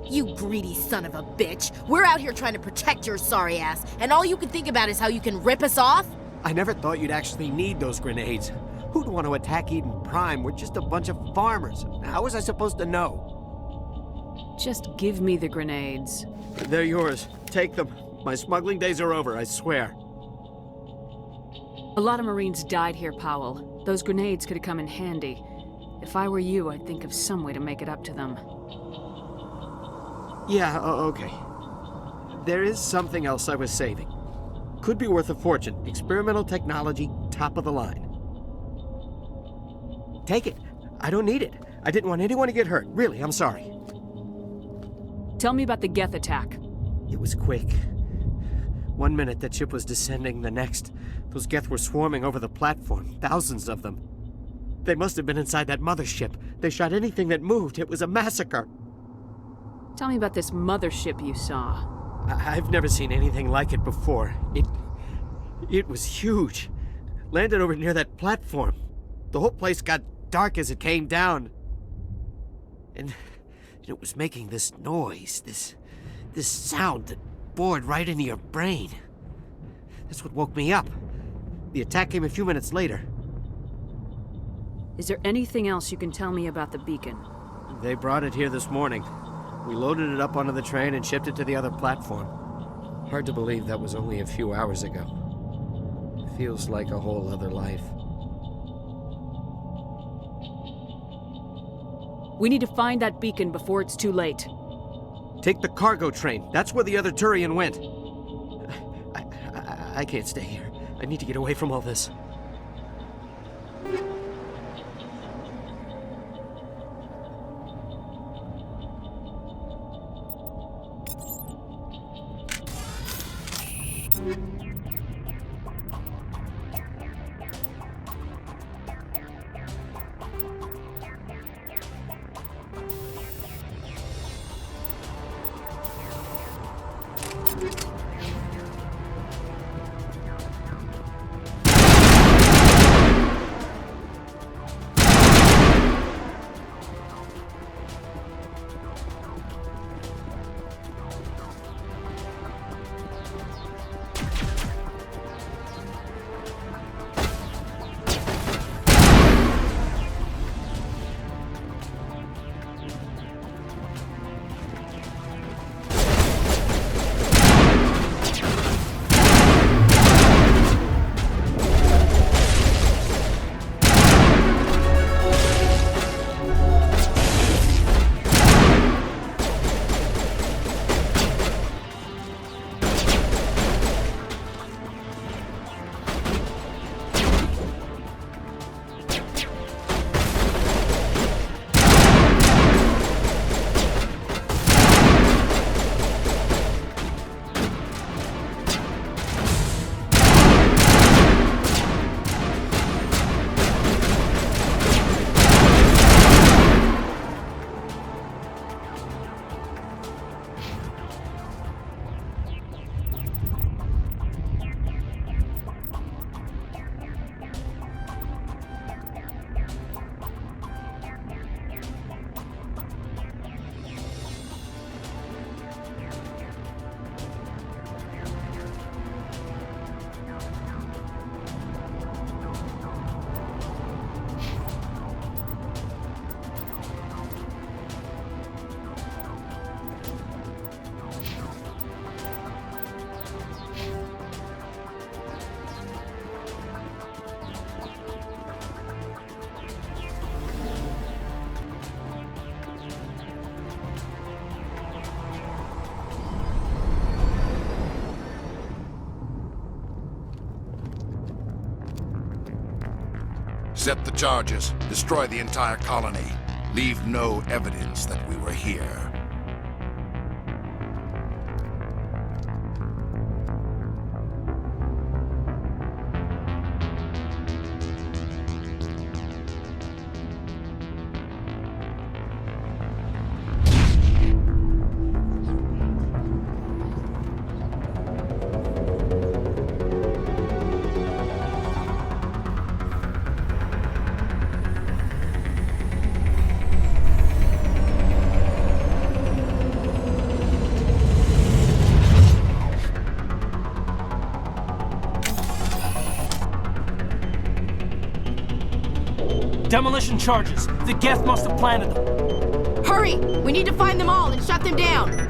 You greedy son of a bitch. We're out here trying to protect your sorry ass, and all you can think about is how you can rip us off? I never thought you'd actually need those grenades. Who'd want to attack Eden Prime? We're just a bunch of farmers. How was I supposed to know? Just give me the grenades. They're yours. Take them. My smuggling days are over, I swear. A lot of Marines died here, Powell. Those grenades could have come in handy. If I were you, I'd think of some way to make it up to them. Yeah, okay. There is something else I was saving. Could be worth a fortune. Experimental technology, top of the line. Take it. I don't need it. I didn't want anyone to get hurt. Really, I'm sorry. Tell me about the Geth attack. It was quick. 1 minute that ship was descending, the next, those Geth were swarming over the platform. Thousands of them. They must have been inside that mothership. They shot anything that moved. It was a massacre. Tell me about this mothership you saw. I've never seen anything like it before. It was huge. Landed over near that platform. The whole place got dark as it came down. And it was making this noise, this sound that bored right into your brain. That's what woke me up. The attack came a few minutes later. Is there anything else you can tell me about the beacon? They brought it here this morning. We loaded it up onto the train and shipped it to the other platform. Hard to believe that was only a few hours ago. Feels like a whole other life. We need to find that beacon before it's too late. Take the cargo train. That's where the other Turian went. I can't stay here. I need to get away from all this. Set the charges. Destroy the entire colony. Leave no evidence that we were here. Demolition charges. The Geth must have planted them. Hurry! We need to find them all and shut them down!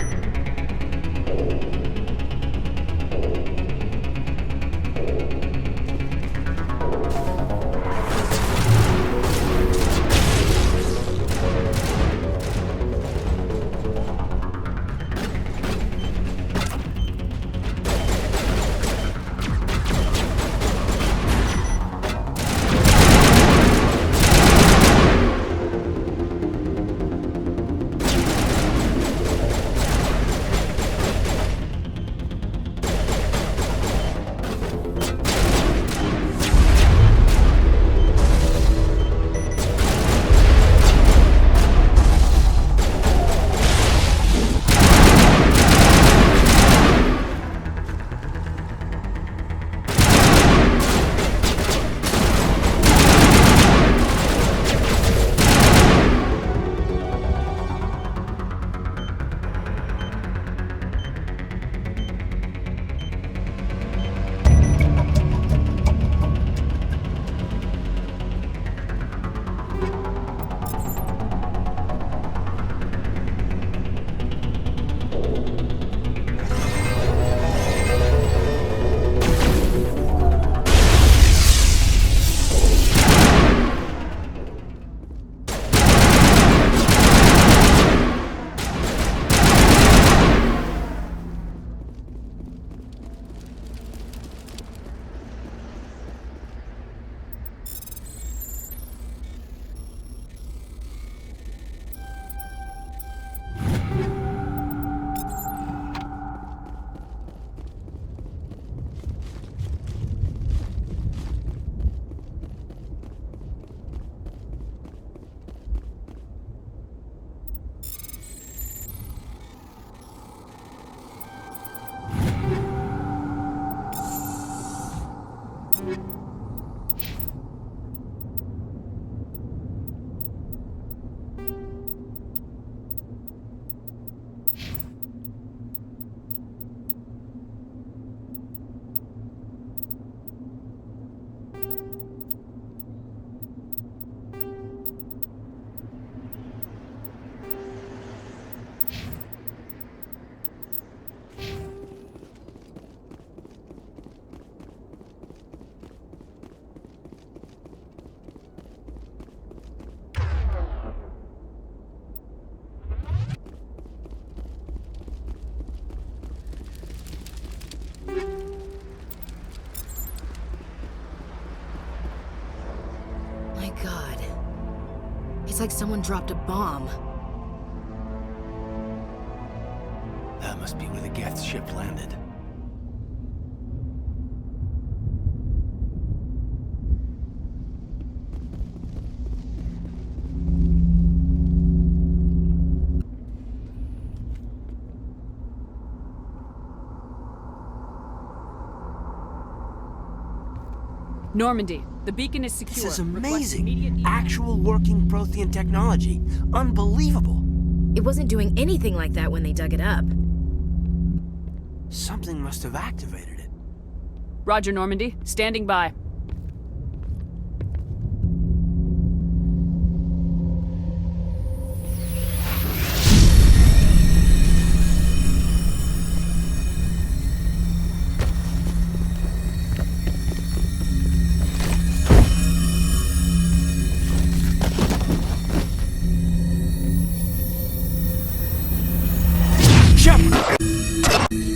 God. It's like someone dropped a bomb. That must be where the Geth ship landed. Normandy, the beacon is secure. This is amazing. Actual working Prothean technology. Unbelievable. It wasn't doing anything like that when they dug it up. Something must have activated it. Roger, Normandy. Standing by.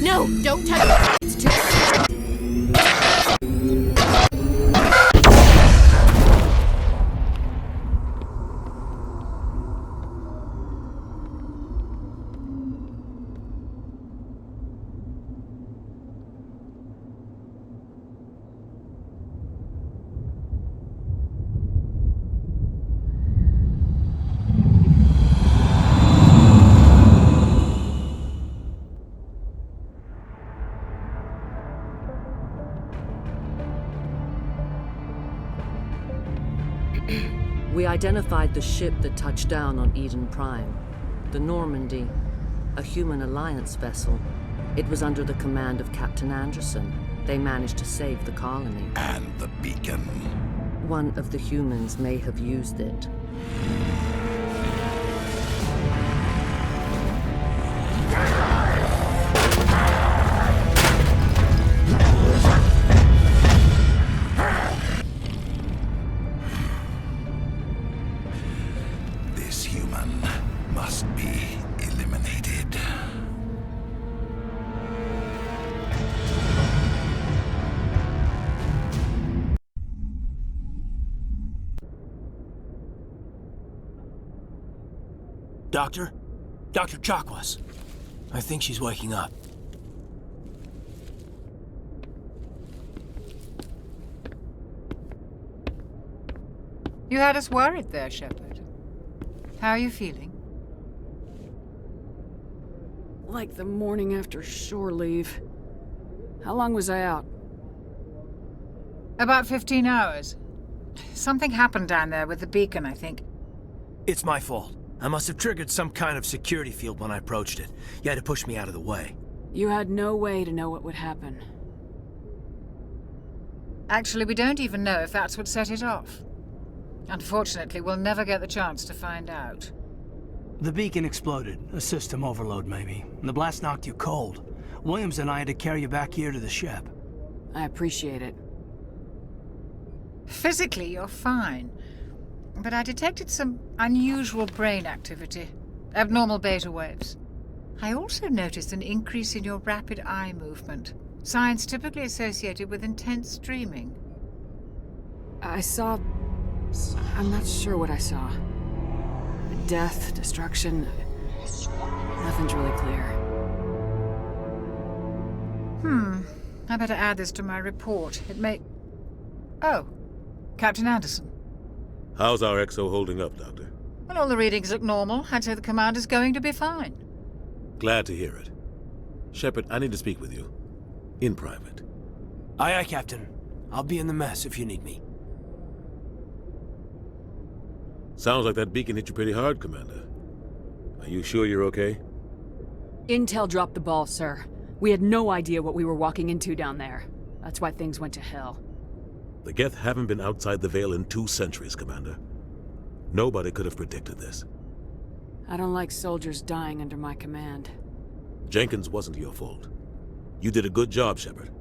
No, don't touch it. It's too... We identified the ship that touched down on Eden Prime. The Normandy, a human alliance vessel. It was under the command of Captain Anderson. They managed to save the colony. And the beacon. one of the humans may have used it. This human must be eliminated. Doctor? Dr. Chakwas. I think she's waking up. You had us worried there, Shepard. How are you feeling? Like the morning after shore leave. How long was I out? About 15 hours. Something happened down there with the beacon, I think. It's my fault. I must have triggered some kind of security field when I approached it. You had to push me out of the way. You had no way to know what would happen. Actually, we don't even know if that's what set it off. Unfortunately, we'll never get the chance to find out. The beacon exploded. A system overload, maybe. The blast knocked you cold. Williams and I had to carry you back here to the ship. I appreciate it. Physically, you're fine. But I detected some unusual brain activity. Abnormal beta waves. I also noticed an increase in your rapid eye movement. Signs typically associated with intense dreaming. I saw... I'm not sure what I saw. Death, destruction... Nothing's really clear. I better add this to my report. It may... Oh, Captain Anderson. How's our XO holding up, Doctor? Well, all the readings look normal. I'd say the commander's going to be fine. Glad to hear it. Shepard, I need to speak with you. In private. Aye, aye, Captain. I'll be in the mess if you need me. Sounds like that beacon hit you pretty hard, Commander. Are you sure you're okay? Intel dropped the ball, sir. We had no idea what we were walking into down there. That's why things went to hell. The Geth haven't been outside the Veil in 2 centuries, Commander. Nobody could have predicted this. I don't like soldiers dying under my command. Jenkins wasn't your fault. You did a good job, Shepard.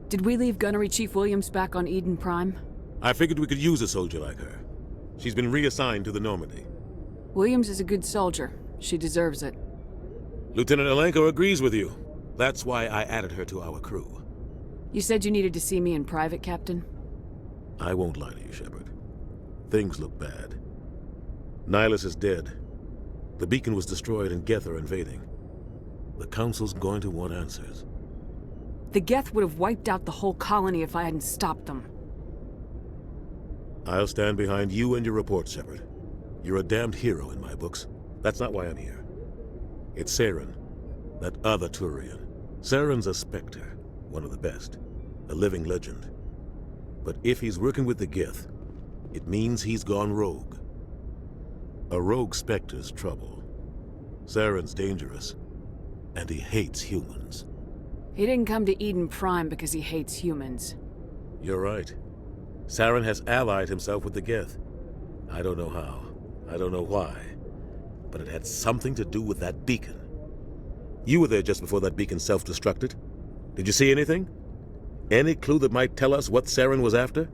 Did we leave Gunnery Chief Williams back on Eden Prime? I figured we could use a soldier like her. She's been reassigned to the Normandy. Williams is a good soldier. She deserves it. Lieutenant Alenko agrees with you. That's why I added her to our crew. You said you needed to see me in private, Captain? I won't lie to you, Shepard. Things look bad. Nihilus is dead. The beacon was destroyed and Geth are invading. The Council's going to want answers. The Geth would have wiped out the whole colony if I hadn't stopped them. I'll stand behind you and your report, Shepard. You're a damned hero in my books. That's not why I'm here. It's Saren, that other Turian. Saren's a Spectre, one of the best, a living legend. But if he's working with the Geth, it means he's gone rogue. A rogue Spectre's trouble. Saren's dangerous, and he hates humans. He didn't come to Eden Prime because he hates humans. You're right. Saren has allied himself with the Geth. I don't know how. I don't know why. But it had something to do with that beacon. You were there just before that beacon self-destructed. Did you see anything? Any clue that might tell us what Saren was after?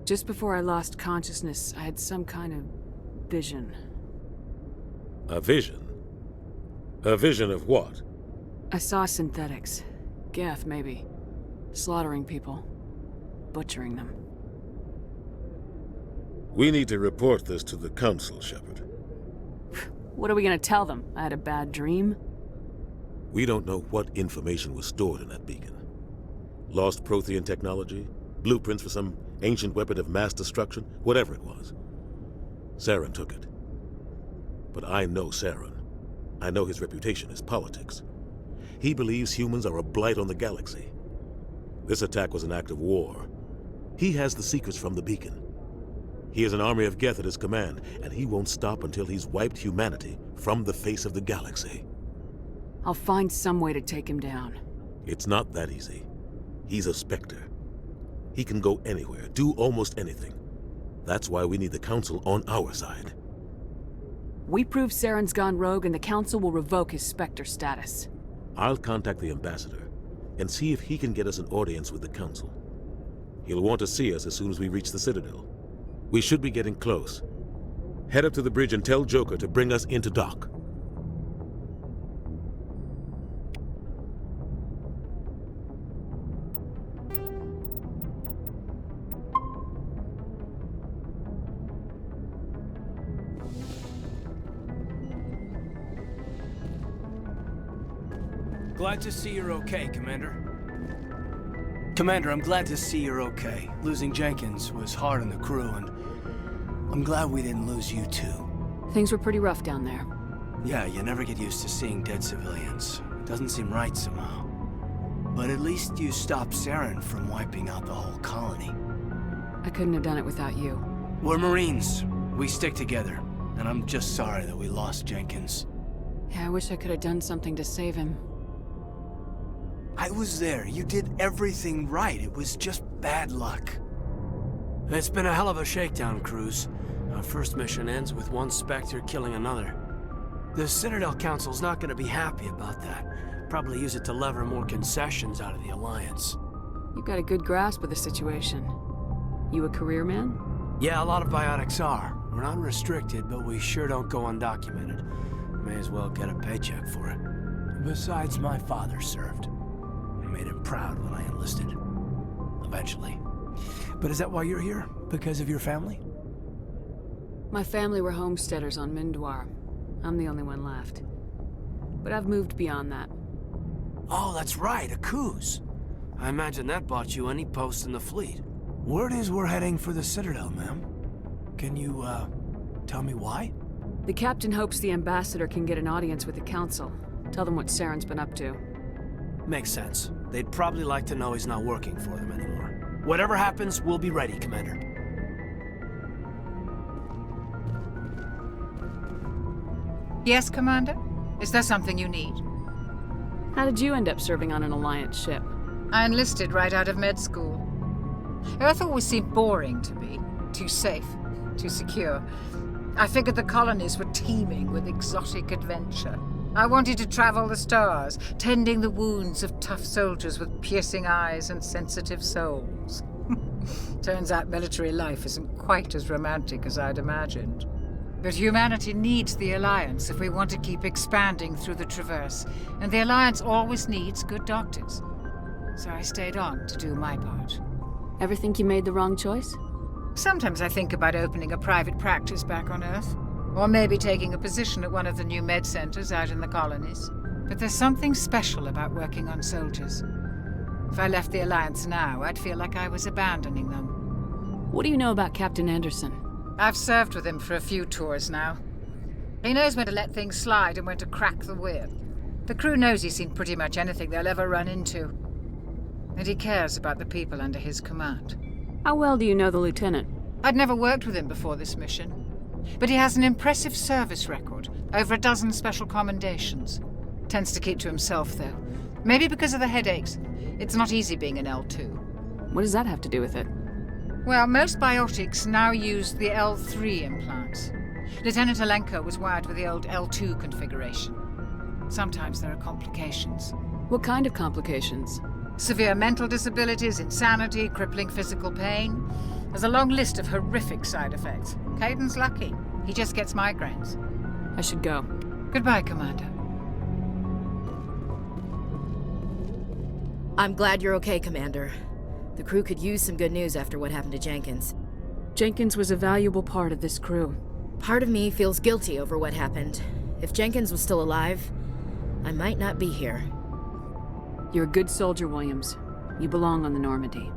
Just before I lost consciousness, I had some kind of vision. A vision? A vision of what? I saw synthetics. Geth, maybe. Slaughtering people. Butchering them. We need to report this to the Council, Shepard. What are we gonna tell them? I had a bad dream? We don't know what information was stored in that beacon. Lost Prothean technology? Blueprints for some ancient weapon of mass destruction? Whatever it was. Saren took it. But I know Saren. I know his reputation is politics. He believes humans are a blight on the galaxy. This attack was an act of war. He has the secrets from the beacon. He has an army of Geth at his command, and he won't stop until he's wiped humanity from the face of the galaxy. I'll find some way to take him down. It's not that easy. He's a Spectre. He can go anywhere, do almost anything. That's why we need the Council on our side. We prove Saren's gone rogue and the Council will revoke his Spectre status. I'll contact the Ambassador and see if he can get us an audience with the Council. He'll want to see us as soon as we reach the Citadel. We should be getting close. Head up to the bridge and tell Joker to bring us into dock. Glad to see you're okay, Commander. Commander, I'm glad to see you're okay. Losing Jenkins was hard on the crew, and I'm glad we didn't lose you too. Things were pretty rough down there. Yeah, you never get used to seeing dead civilians. It doesn't seem right somehow. But at least you stopped Saren from wiping out the whole colony. I couldn't have done it without you. We're Marines. We stick together. And I'm just sorry that we lost Jenkins. Yeah, I wish I could have done something to save him. I was there. You did everything right. It was just bad luck. It's been a hell of a shakedown cruise. Our first mission ends with one Spectre killing another. The Citadel Council's not going to be happy about that. Probably use it to lever more concessions out of the Alliance. You've got a good grasp of the situation. You a career man? Yeah, a lot of biotics are. We're not restricted, but we sure don't go undocumented. May as well get a paycheck for it. Besides, my father served. I made him proud when I enlisted. Eventually. But is that why you're here? Because of your family? My family were homesteaders on Mindwar. I'm the only one left. But I've moved beyond that. Oh, that's right, a cruise. I imagine that bought you any post in the fleet. Word is we're heading for the Citadel, ma'am. Can you, tell me why? The captain hopes the Ambassador can get an audience with the Council. Tell them what Saren's been up to. Makes sense. They'd probably like to know he's not working for them anymore. Whatever happens, we'll be ready, Commander. Yes, Commander? Is there something you need? How did you end up serving on an Alliance ship? I enlisted right out of med school. Earth always seemed boring to me. Too safe, too secure. I figured the colonies were teeming with exotic adventure. I wanted to travel the stars, tending the wounds of tough soldiers with piercing eyes and sensitive souls. Turns out military life isn't quite as romantic as I'd imagined. But humanity needs the Alliance if we want to keep expanding through the Traverse, and the Alliance always needs good doctors. So I stayed on to do my part. Ever think you made the wrong choice? Sometimes I think about opening a private practice back on Earth. Or maybe taking a position at one of the new med centers out in the colonies. But there's something special about working on soldiers. If I left the Alliance now, I'd feel like I was abandoning them. What do you know about Captain Anderson? I've served with him for a few tours now. He knows when to let things slide and when to crack the whip. The crew knows he's seen pretty much anything they'll ever run into. And he cares about the people under his command. How well do you know the Lieutenant? I'd never worked with him before this mission. But he has an impressive service record, over a dozen special commendations. Tends to keep to himself, though. Maybe because of the headaches. It's not easy being an L2. What does that have to do with it? Well, most biotics now use the L3 implants. Lieutenant Alenko was wired with the old L2 configuration. Sometimes there are complications. What kind of complications? Severe mental disabilities, insanity, crippling physical pain. There's a long list of horrific side effects. Caden's lucky. He just gets migraines. I should go. Goodbye, Commander. I'm glad you're okay, Commander. The crew could use some good news after what happened to Jenkins. Jenkins was a valuable part of this crew. Part of me feels guilty over what happened. If Jenkins was still alive, I might not be here. You're a good soldier, Williams. You belong on the Normandy.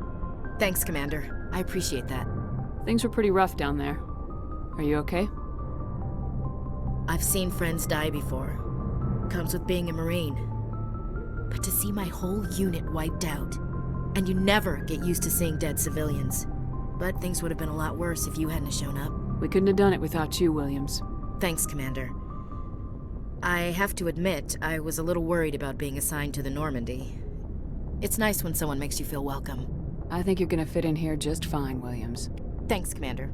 Thanks, Commander. I appreciate that. Things were pretty rough down there. Are you okay? I've seen friends die before. Comes with being a Marine. But to see my whole unit wiped out, and you never get used to seeing dead civilians. But things would have been a lot worse if you hadn't shown up. We couldn't have done it without you, Williams. Thanks, Commander. I have to admit, I was a little worried about being assigned to the Normandy. It's nice when someone makes you feel welcome. I think you're gonna fit in here just fine, Williams. Thanks, Commander.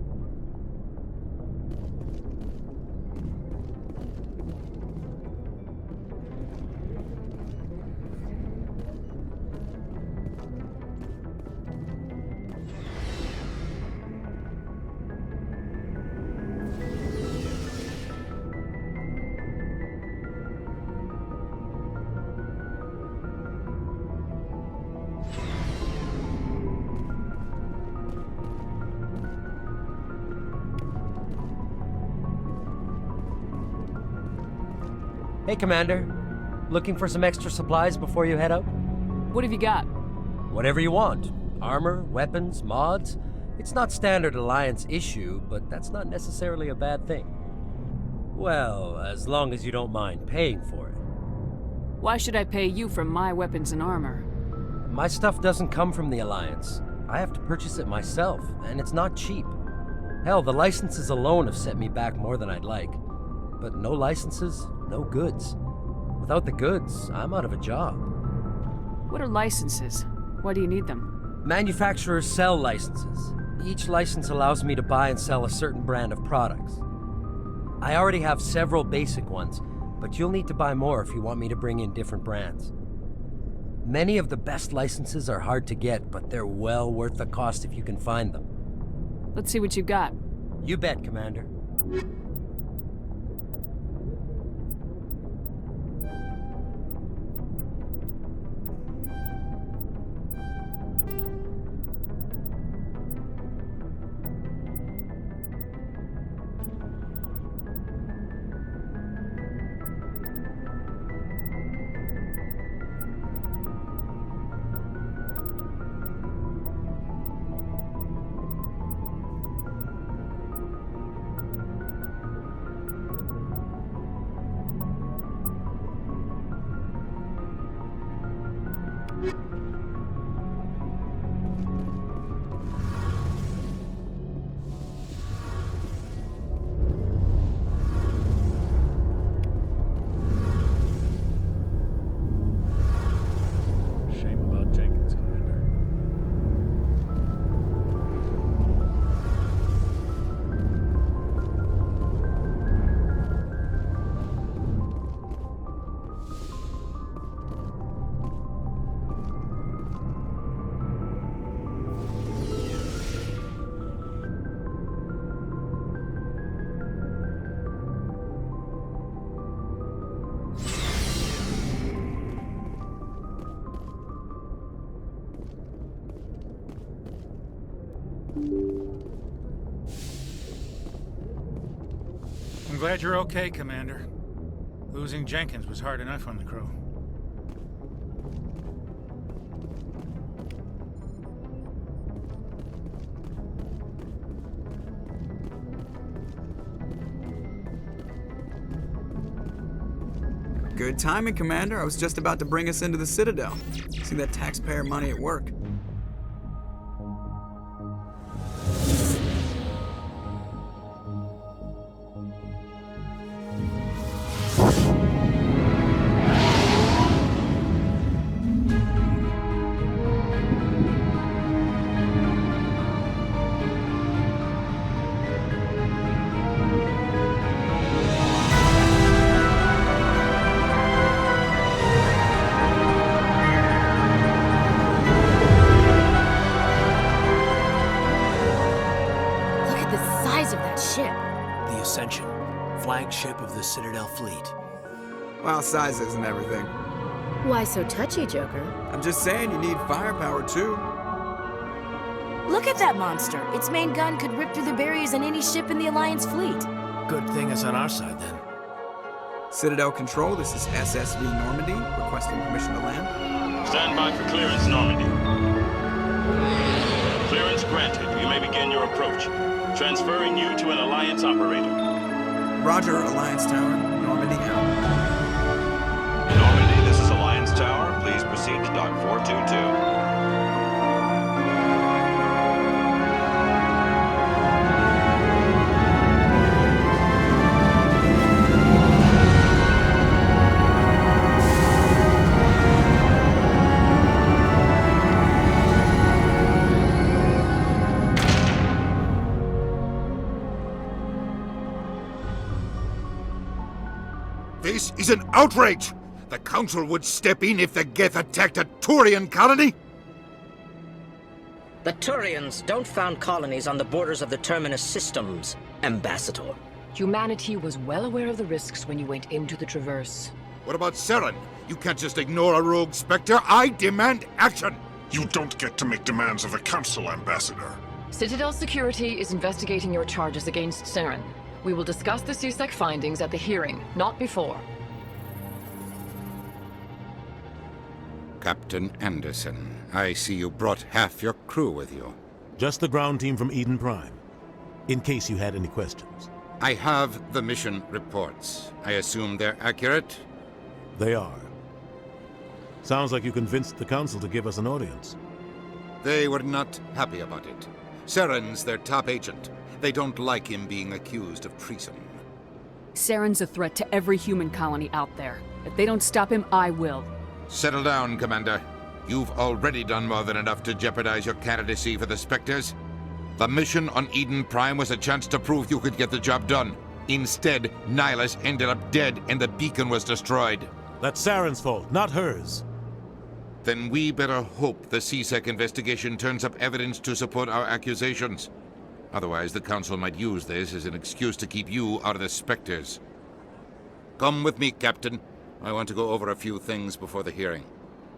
Hey, Commander. Looking for some extra supplies before you head out? What have you got? Whatever you want. Armor, weapons, mods. It's not standard Alliance issue, but that's not necessarily a bad thing. Well, as long as you don't mind paying for it. Why should I pay you for my weapons and armor? My stuff doesn't come from the Alliance. I have to purchase it myself, and it's not cheap. Hell, the licenses alone have set me back more than I'd like. But no licenses, no goods. Without the goods, I'm out of a job. What are licenses? Why do you need them? Manufacturers sell licenses. Each license allows me to buy and sell a certain brand of products. I already have several basic ones, but you'll need to buy more if you want me to bring in different brands. Many of the best licenses are hard to get, but they're well worth the cost if you can find them. Let's see what you got. You bet, Commander. I'm glad you're okay, Commander. Losing Jenkins was hard enough on the crew. Good timing, Commander. I was just about to bring us into the Citadel. See that taxpayer money at work. Flagship of the Citadel fleet. Well, size isn't everything. Why so touchy, Joker? I'm just saying you need firepower, too. Look at that monster. Its main gun could rip through the barriers in any ship in the Alliance fleet. Good thing it's on our side, then. Citadel Control, this is SSV Normandy, requesting permission to land. Stand by for clearance, Normandy. Clearance granted. You may begin your approach. Transferring you to an Alliance operator. Roger, Alliance Tower. Normandy out. Normandy, this is Alliance Tower. Please proceed to Dock 422. This is an outrage! The Council would step in if the Geth attacked a Turian colony? The Turians don't found colonies on the borders of the Terminus systems, Ambassador. Humanity was well aware of the risks when you went into the Traverse. What about Saren? You can't just ignore a rogue Spectre. I demand action! You don't get to make demands of the Council, Ambassador. Citadel Security is investigating your charges against Saren. We will discuss the CSEC findings at the hearing, not before. Captain Anderson, I see you brought half your crew with you. Just the ground team from Eden Prime, in case you had any questions. I have the mission reports. I assume they're accurate? They are. Sounds like you convinced the Council to give us an audience. They were not happy about it. Saren's their top agent. They don't like him being accused of treason. Saren's a threat to every human colony out there. If they don't stop him, I will. Settle down, Commander. You've already done more than enough to jeopardize your candidacy for the Spectres. The mission on Eden Prime was a chance to prove you could get the job done. Instead, Nihilus ended up dead and the beacon was destroyed. That's Saren's fault, not hers. Then we better hope the CSEC investigation turns up evidence to support our accusations. Otherwise, the Council might use this as an excuse to keep you out of the Spectres. Come with me, Captain. I want to go over a few things before the hearing.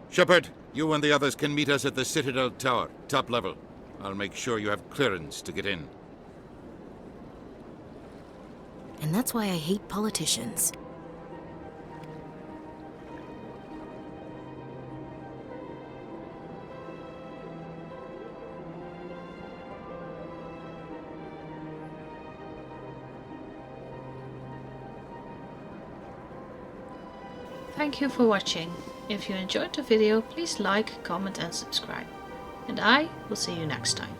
Shepard, you and the others can meet us at the Citadel Tower, top level. I'll make sure you have clearance to get in. And that's why I hate politicians. Thank you for watching. If you enjoyed the video, please like, comment and subscribe. And I will see you next time.